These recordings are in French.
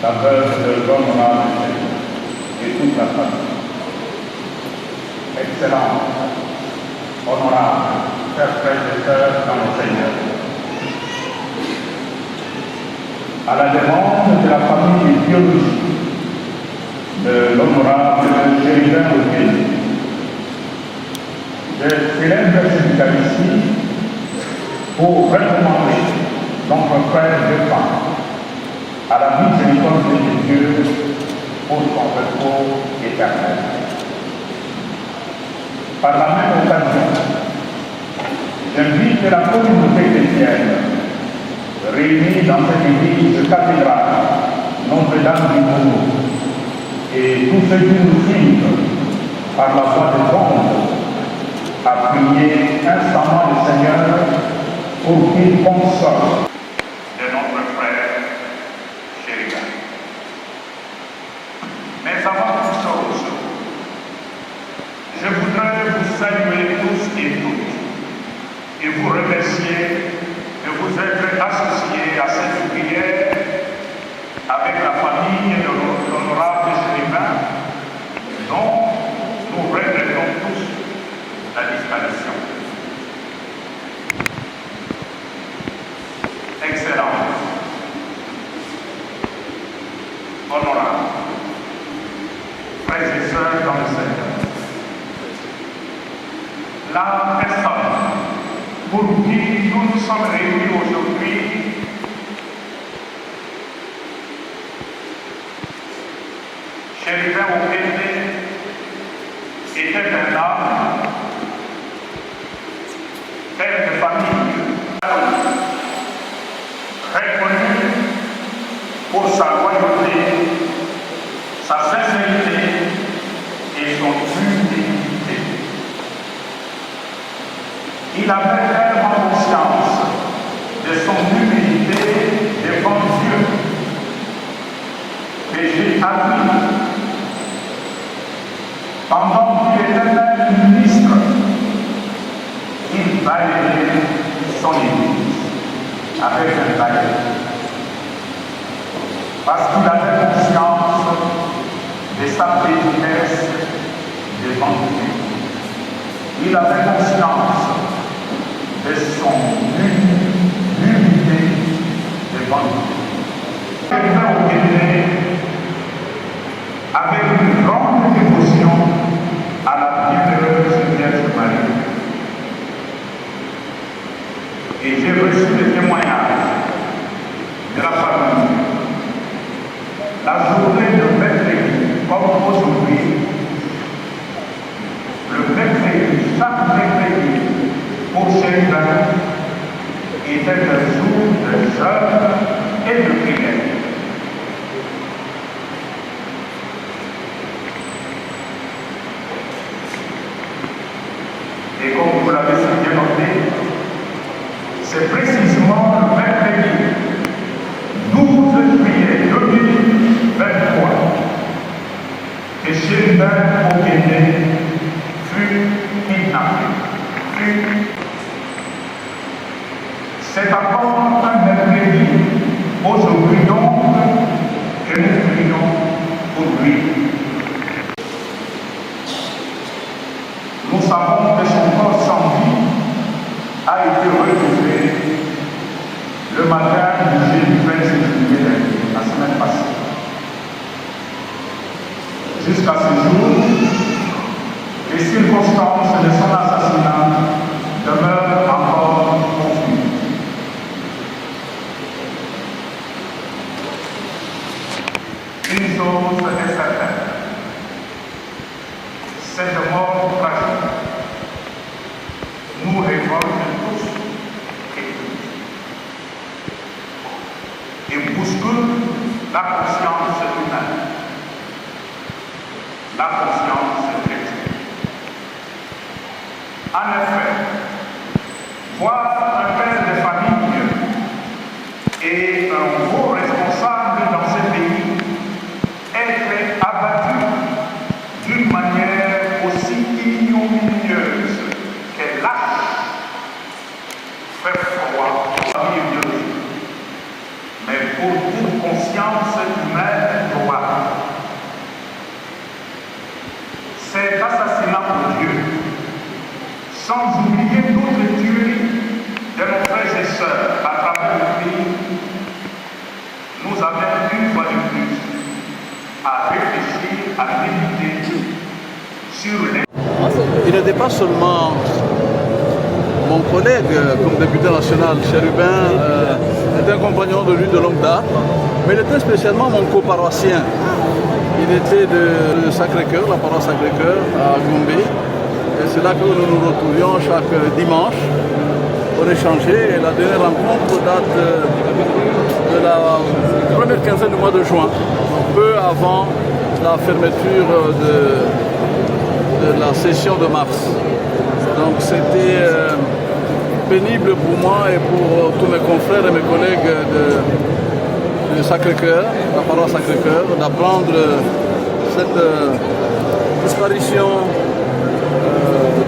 la veuve de l'honorable et toute la famille. Excellents, honorables, chers frères et sœurs dans le Seigneur, à la demande de la famille biologique de l'honorable Chérubin Auquet, je célèbre cette Eucharistie pour recommander notre frère de femme à la miséricorde de Dieu pour son repos éternel. Par la même occasion, j'invite la communauté chrétienne réunie dans cette église cathédrale Notre-Dame du Bourg et tous ceux qui nous suivent par la voie des ondes à prier instamment le Seigneur pour qu'il console de notre frère Chérubin. Mais avant toute chose, je voudrais vous saluer tous et toutes et vous remercier de vous être associés à cette prière avec la famille de l'honorable Chérubin, dont nous regrettons tous la disparition. Excellence, honorable, frères et sœurs dans le Seigneur, la personne pour qui nous nous sommes réunis aujourd'hui Chérubin Auquet était un homme, père de famille, très connu pour sa loyauté, sa sincérité et son humilité. Il avait tellement conscience de son humilité devant Dieu que j'ai admis, pendant qu'il était même ministre, il balayait son église avec un balai. Parce qu'il avait conscience de sa pénitence devant Dieu. Il avait conscience de son humilité devant Dieu. Quelqu'un avec une grande dévotion à la bienheureuse Vierge Marie. Et j'ai reçu le témoignage de la famille. La journée de mercredi, comme aujourd'hui, le mercredi, chaque mercredi, pour Chérubin, était un jour de jeûne et de prière. Et comme vous l'avez si bien noté, c'est précisément le mercredi 12 juillet 2023 que Chérubin Auquet fut kidnappé. C'est encore un mercredi, aujourd'hui donc, que nous prions pour lui. Nous savons que son corps sans vie a été retrouvé le matin du jeudi 26 juillet dernier, la semaine passée. Jusqu'à ce jour, les circonstances de son assassinat demeurent encore confuses. Une chose est certaine, cette mort tragique nous révolte tous et bouscule la conscience humaine, la conscience chrétienne. En effet, voir un père de famille et un haut responsable dans ce pays être abattu d'une manière aussi ignominieuse que lâche fait froid. Mais pour toute conscience humaine, il n'était pas seulement mon collègue comme député national, Chérubin, était un compagnon de lutte de longue date, mais il était spécialement mon coparoissien. Il était de Sacré-Cœur, la paroisse Sacré-Cœur à Gombe. Et c'est là que nous nous retrouvions chaque dimanche pour échanger. Et la dernière rencontre date de la première quinzaine du mois de juin, peu avant la fermeture de la session de mars. Donc c'était pénible pour moi et pour tous mes confrères et mes collègues de Sacré-Cœur, la paroisse Sacré-Cœur, d'apprendre cette disparition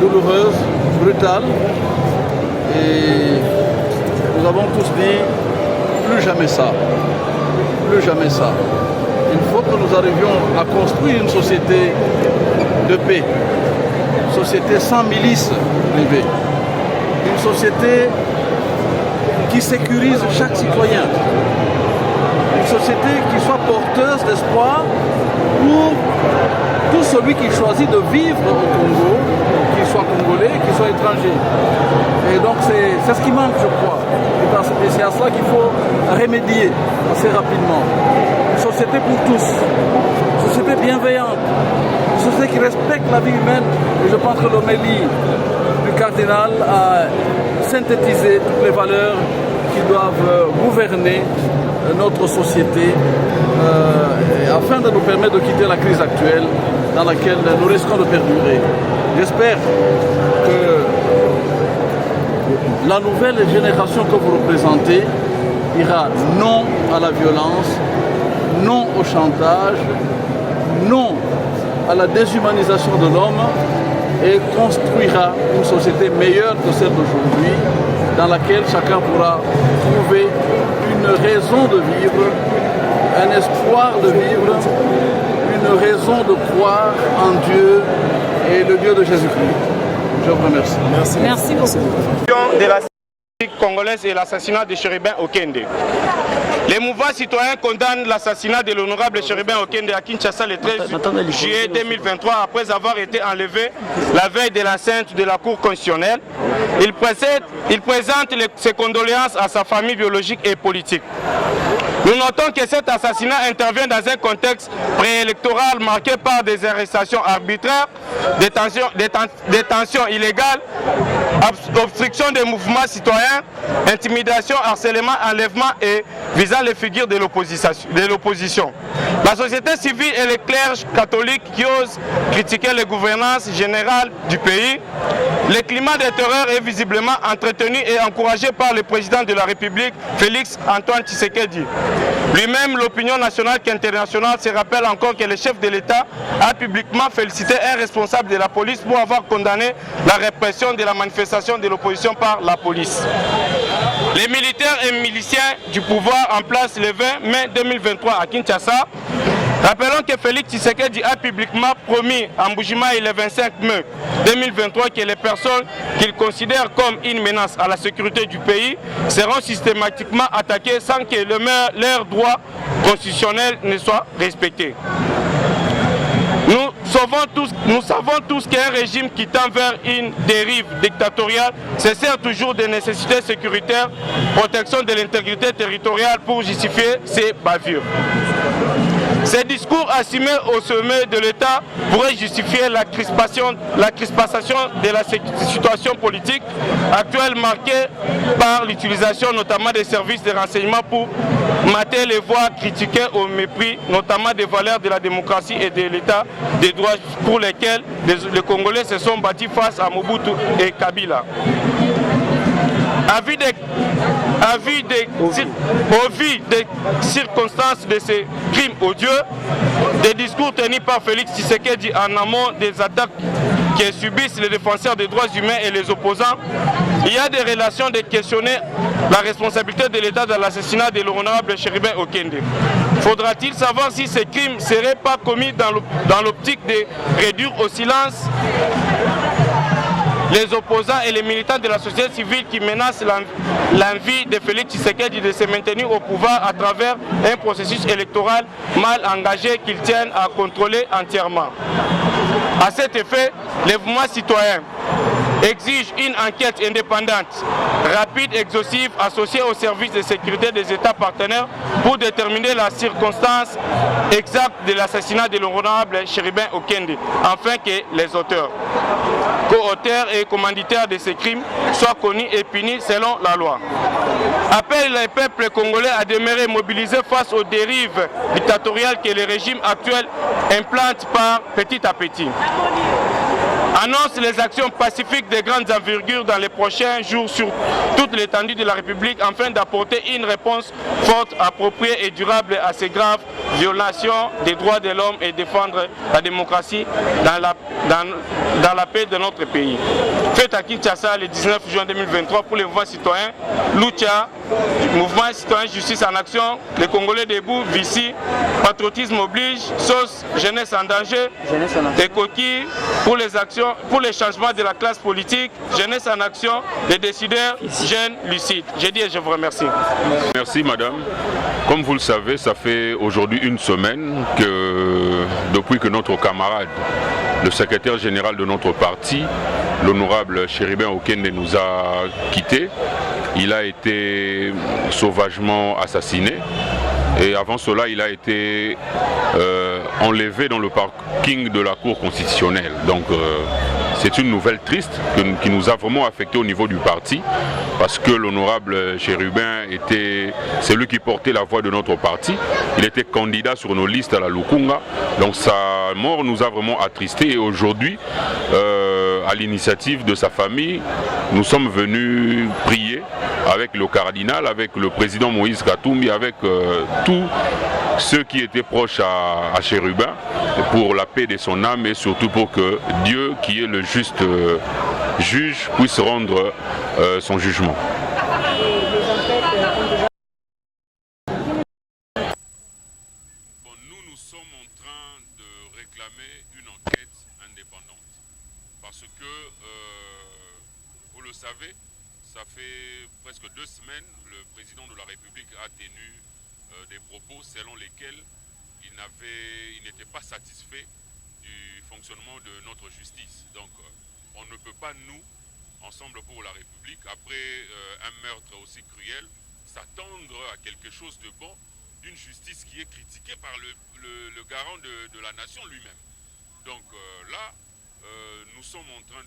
douloureuse, brutale. Et nous avons tous dit, plus jamais ça, plus jamais ça. Il faut que nous arrivions à construire une société de paix, une société sans milice privée, une société qui sécurise chaque citoyen, une société qui soit porteuse d'espoir pour tout celui qui choisit de vivre au Congo, qu'il soit congolais, qu'il soit étranger. Et donc c'est ce qui manque, je crois. Et c'est à cela qu'il faut remédier assez rapidement. Une société pour tous, une société bienveillante, une société qui respecte la vie humaine. Et je pense que l'homélie du cardinal a synthétisé toutes les valeurs qui doivent gouverner notre société afin de nous permettre de quitter la crise actuelle dans laquelle nous risquons de perdurer. J'espère que la nouvelle génération que vous représentez dira non à la violence, non au chantage, non à la déshumanisation de l'homme et construira une société meilleure que celle d'aujourd'hui dans laquelle chacun pourra trouver une raison de vivre, un espoir de vivre, une raison de croire en Dieu et le Dieu de Jésus-Christ. Je vous remercie. Merci beaucoup. De la congolaise et l'assassinat de Chérubin Okende. Les mouvements citoyens condamnent l'assassinat de l'honorable Chérubin Okende à Kinshasa le 13 juillet 2023 après avoir été enlevé la veille de l'enceinte de la Cour constitutionnelle. Il présente ses condoléances à sa famille biologique et politique. Nous notons que cet assassinat intervient dans un contexte préélectoral marqué par des arrestations arbitraires, détentions illégales, obstruction des mouvements citoyens, intimidation, harcèlement, enlèvement et visant les figures de l'opposition. La société civile et les clerges catholiques qui osent critiquer les gouvernances générales du pays. Le climat de terreur est visiblement entretenu et encouragé par le président de la République, Félix Antoine Tshisekedi. Lui-même, l'opinion nationale qu'internationale se rappelle encore que le chef de l'État a publiquement félicité un responsable de la police pour avoir condamné la répression de la manifestation de l'opposition par la police. Les militaires et miliciens du pouvoir en place le 20 mai 2023 à Kinshasa. Rappelons que Félix Tshisekedi a publiquement promis à Mbujimayi le 25 mai 2023 que les personnes qu'il considère comme une menace à la sécurité du pays seront systématiquement attaquées sans que leurs droits constitutionnels ne soient respectés. Nous savons tous qu'un régime qui tend vers une dérive dictatoriale se sert toujours des nécessités sécuritaires, protection de l'intégrité territoriale pour justifier ses bavures. Ces discours assumés au sommet de l'État pourraient justifier la crispation de la situation politique actuelle marquée par l'utilisation notamment des services de renseignement pour mater les voix critiquées au mépris, notamment des valeurs de la démocratie et de l'État des droits pour lesquels les Congolais se sont battus face à Mobutu et Kabila. Au vu des circonstances de ces crimes odieux, des discours tenus par Félix Tshisekedi en amont des attaques que subissent les défenseurs des droits humains et les opposants, il y a des relations de questionner la responsabilité de l'État dans l'assassinat de l'honorable Chérubin Okende. Faudra-t-il savoir si ces crimes ne seraient pas commis dans l'optique de réduire au silence les opposants et les militants de la société civile qui menacent l'envie de Félix Tshisekedi de se maintenir au pouvoir à travers un processus électoral mal engagé qu'ils tiennent à contrôler entièrement. À cet effet, les mouvements citoyens exigent une enquête indépendante, rapide, exhaustive, associée aux services de sécurité des États partenaires pour déterminer la circonstance exacte de l'assassinat de l'honorable Chérubin Okende, afin que les auteurs, co-auteurs et commanditaires de ces crimes soient connus et punis selon la loi. Appelle les peuples congolais à demeurer mobilisés face aux dérives dictatoriales que le régime actuel implante par petit à petit. Annonce les actions pacifiques de grandes envergures dans les prochains jours sur toute l'étendue de la République afin d'apporter une réponse forte, appropriée et durable à ces graves violations des droits de l'homme et défendre la démocratie dans la paix de notre pays. Fête à Kinshasa le 19 juin 2023 pour les mouvements citoyens Lucha, Mouvement citoyen Justice en action, les Congolais debout, Vici, Patriotisme oblige, SOS, Jeunesse en danger, les coquilles pour les actions, pour les changements de la classe politique, Jeunesse en action, les décideurs, jeunes lucides. J'ai dit et je vous remercie. Merci madame. Comme vous le savez, ça fait aujourd'hui une semaine que depuis que notre camarade, le secrétaire général de notre parti, l'honorable Chérubin Okende nous a quittés. Il a été sauvagement assassiné. Et avant cela, il a été enlevé dans le parking de la Cour constitutionnelle. Donc c'est une nouvelle triste qui nous a vraiment affecté au niveau du parti, parce que l'honorable Chérubin était celui qui portait la voix de notre parti. Il était candidat sur nos listes à la Lukunga. Donc sa mort nous a vraiment attristés. Et aujourd'hui, à l'initiative de sa famille, nous sommes venus prier avec le cardinal, avec le président Moïse Katumbi, avec tous ceux qui étaient proches à Chérubin, pour la paix de son âme et surtout pour que Dieu, qui est le juste juge, puisse rendre son jugement. Nous sommes en train de réclamer une enquête indépendante parce que, vous le savez, ça fait presque 2 semaines, le président de la République a tenu des propos selon lesquels il n'était pas satisfait du fonctionnement de notre justice. Donc on ne peut pas, nous, Ensemble pour la République, après un meurtre aussi cruel, s'attendre à quelque chose de bon d'une justice qui est critiquée par le garant de la nation lui-même. Donc là, nous sommes en train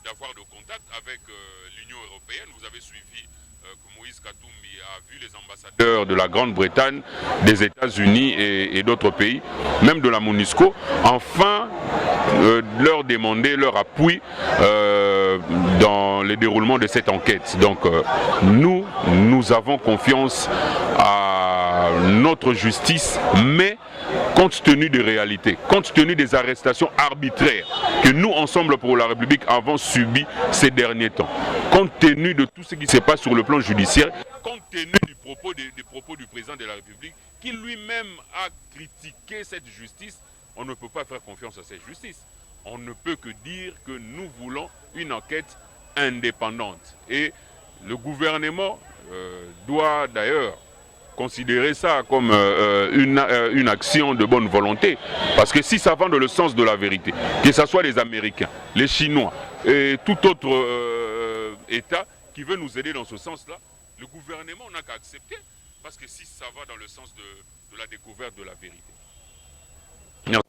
d'avoir de contact avec l'Union européenne. Vous avez suivi que Moïse Katumbi a vu les ambassadeurs de la Grande-Bretagne, des États-Unis et d'autres pays, même de la MONUSCO, enfin leur demander leur appui dans le déroulement de cette enquête. Donc nous avons confiance à notre justice, mais compte tenu des réalités, compte tenu des arrestations arbitraires que nous, Ensemble pour la République, avons subi ces derniers temps, compte tenu de tout ce qui se passe sur le plan judiciaire, compte tenu des propos du président de la République, qui lui-même a critiqué cette justice, on ne peut pas faire confiance à cette justice. On ne peut que dire que nous voulons une enquête indépendante. Et le gouvernement doit d'ailleurs considérer ça comme une action de bonne volonté. Parce que si ça va dans le sens de la vérité, que ce soit les Américains, les Chinois et tout autre État qui veut nous aider dans ce sens-là, le gouvernement n'a qu'à accepter. Parce que si ça va dans le sens de la découverte de la vérité. Merci.